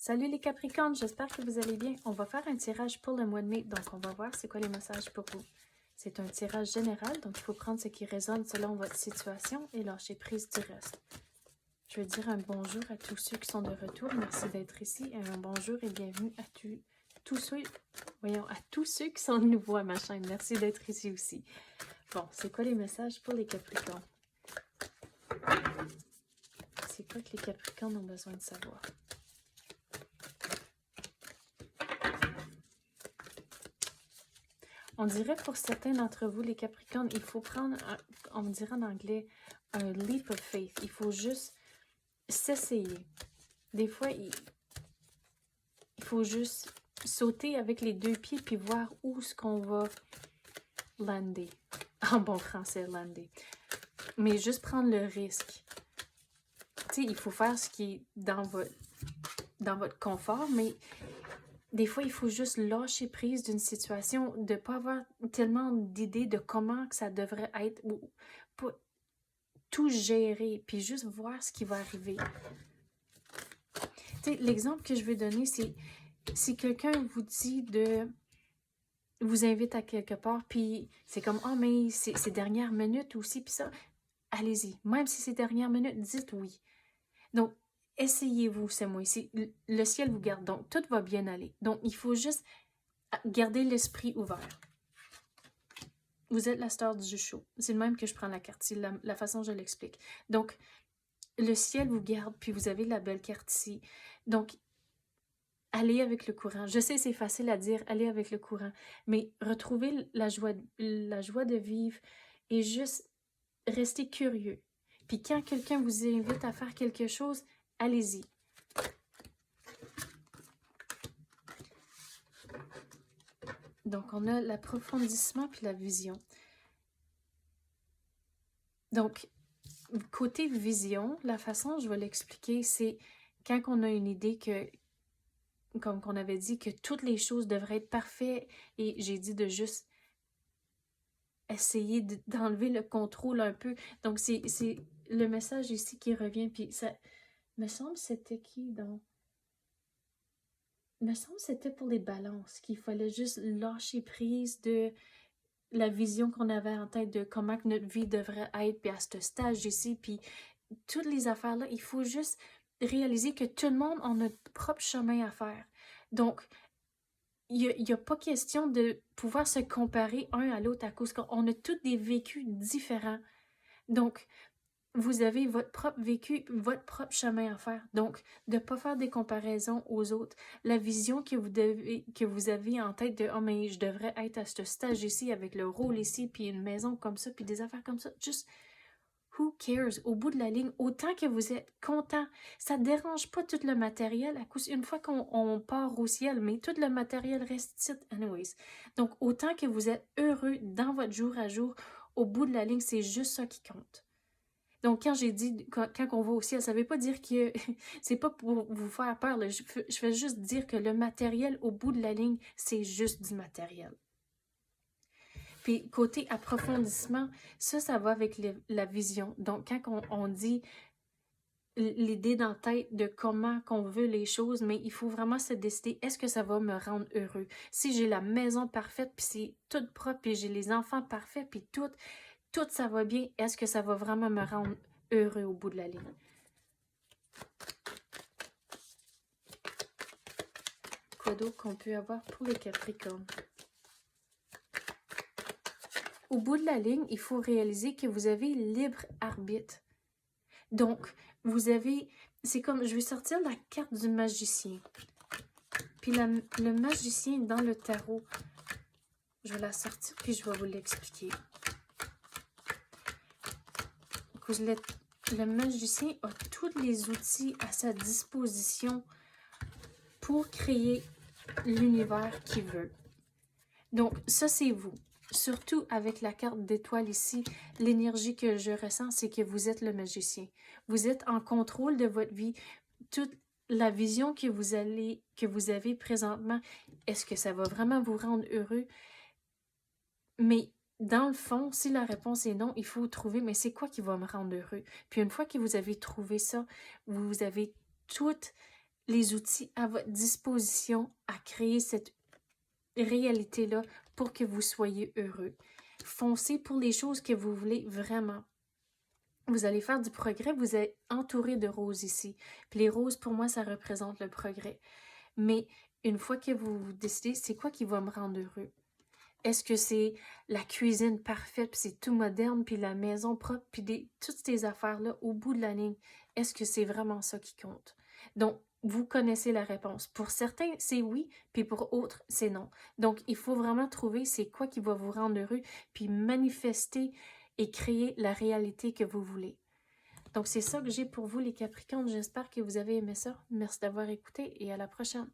Salut les Capricornes, j'espère que vous allez bien. On va faire un tirage pour le mois de mai, donc on va voir c'est quoi les messages pour vous. C'est un tirage général, donc il faut prendre ce qui résonne selon votre situation et lâcher prise du reste. Je veux dire un bonjour à tous ceux qui sont de retour. Merci d'être ici. Et un bonjour et bienvenue à tous ceux qui sont nouveaux à ma chaîne. Merci d'être ici aussi. Bon, c'est quoi les messages pour les Capricornes? C'est quoi que les Capricornes ont besoin de savoir? On dirait pour certains d'entre vous, les Capricornes, il faut prendre, on dirait en anglais, un leap of faith. Il faut juste s'essayer. Des fois, il faut juste sauter avec les deux pieds puis voir où est-ce qu'on va lander. En bon français, lander. Mais juste prendre le risque. Tu sais, il faut faire ce qui est dans votre confort, mais des fois, il faut juste lâcher prise d'une situation, de ne pas avoir tellement d'idées de comment que ça devrait être, ou pas tout gérer, puis juste voir ce qui va arriver. Tu sais, l'exemple que je veux donner, c'est si quelqu'un vous dit vous invite à quelque part, puis c'est comme, oh, mais c'est dernière minute aussi, puis ça, allez-y. Même si c'est dernière minute, dites oui. Donc, essayez-vous ce mois-ci. Le ciel vous garde, donc tout va bien aller. Donc, il faut juste garder l'esprit ouvert. Vous êtes la star du show. C'est le même que je prends la carte, c'est la façon dont je l'explique. Donc, le ciel vous garde, puis vous avez la belle carte ici. Donc, allez avec le courant. Je sais, c'est facile à dire, allez avec le courant, mais retrouvez la joie de vivre et juste restez curieux. Puis quand quelqu'un vous invite à faire quelque chose, allez-y. Donc, on a l'approfondissement puis la vision. Donc, côté vision, la façon dont je vais l'expliquer, c'est quand on a une idée que, comme qu'on avait dit, que toutes les choses devraient être parfaites, et j'ai dit de juste essayer d'enlever le contrôle un peu. Donc, c'est le message ici qui revient, puis ça me semble c'était qui dans... me semble c'était pour les balances, qu'il fallait juste lâcher prise de la vision qu'on avait en tête de comment que notre vie devrait être, puis à ce stage ici, puis toutes les affaires-là, il faut juste réaliser que tout le monde a notre propre chemin à faire. Donc, il n'y a pas question de pouvoir se comparer un à l'autre à cause qu'on a tous des vécus différents. Donc, vous avez votre propre vécu, votre propre chemin à faire. Donc, de ne pas faire des comparaisons aux autres. La vision que vous avez en tête de « Oh, mais je devrais être à ce stage ici, avec le rôle ici, puis une maison comme ça, puis des affaires comme ça. » Juste, who cares? Au bout de la ligne, autant que vous êtes content, ça ne dérange pas tout le matériel. À cause, une fois qu'on part au ciel, mais tout le matériel reste ici, anyways. Donc, autant que vous êtes heureux dans votre jour à jour, au bout de la ligne, c'est juste ça qui compte. Donc, quand j'ai dit, quand on va au ciel, ça ne veut pas dire que c'est pas pour vous faire peur. Là. Je fais juste dire que le matériel, au bout de la ligne, c'est juste du matériel. Puis, côté approfondissement, ça va avec la vision. Donc, quand on dit l'idée dans la tête de comment qu'on veut les choses, mais il faut vraiment se décider, est-ce que ça va me rendre heureux? Si j'ai la maison parfaite, puis c'est tout propre, puis j'ai les enfants parfaits, puis tout ça va bien, est-ce que ça va vraiment me rendre heureux au bout de la ligne? Quoi d'autre qu'on peut avoir pour les Capricornes? Au bout de la ligne, il faut réaliser que vous avez libre arbitre. Donc, vous avez... C'est comme... Je vais sortir la carte du magicien. Puis le magicien dans le tarot, je vais la sortir puis je vais vous l'expliquer. Le magicien a tous les outils à sa disposition pour créer l'univers qu'il veut. Donc, ça, c'est vous. Surtout avec la carte d'étoile ici, l'énergie que je ressens, c'est que vous êtes le magicien. Vous êtes en contrôle de votre vie. Toute la vision que vous avez présentement, est-ce que ça va vraiment vous rendre heureux? Mais dans le fond, si la réponse est non, il faut trouver, mais c'est quoi qui va me rendre heureux? Puis une fois que vous avez trouvé ça, vous avez toute les outils à votre disposition à créer cette réalité-là pour que vous soyez heureux. Foncez pour les choses que vous voulez vraiment. Vous allez faire du progrès, vous êtes entouré de roses ici. Puis les roses, pour moi, ça représente le progrès. Mais une fois que vous décidez, c'est quoi qui va me rendre heureux? Est-ce que c'est la cuisine parfaite, puis c'est tout moderne, puis la maison propre, puis toutes ces affaires-là au bout de la ligne? Est-ce que c'est vraiment ça qui compte? Donc, vous connaissez la réponse. Pour certains, c'est oui, puis pour autres, c'est non. Donc, il faut vraiment trouver c'est quoi qui va vous rendre heureux, puis manifester et créer la réalité que vous voulez. Donc, c'est ça que j'ai pour vous, les Capricornes. J'espère que vous avez aimé ça. Merci d'avoir écouté et à la prochaine.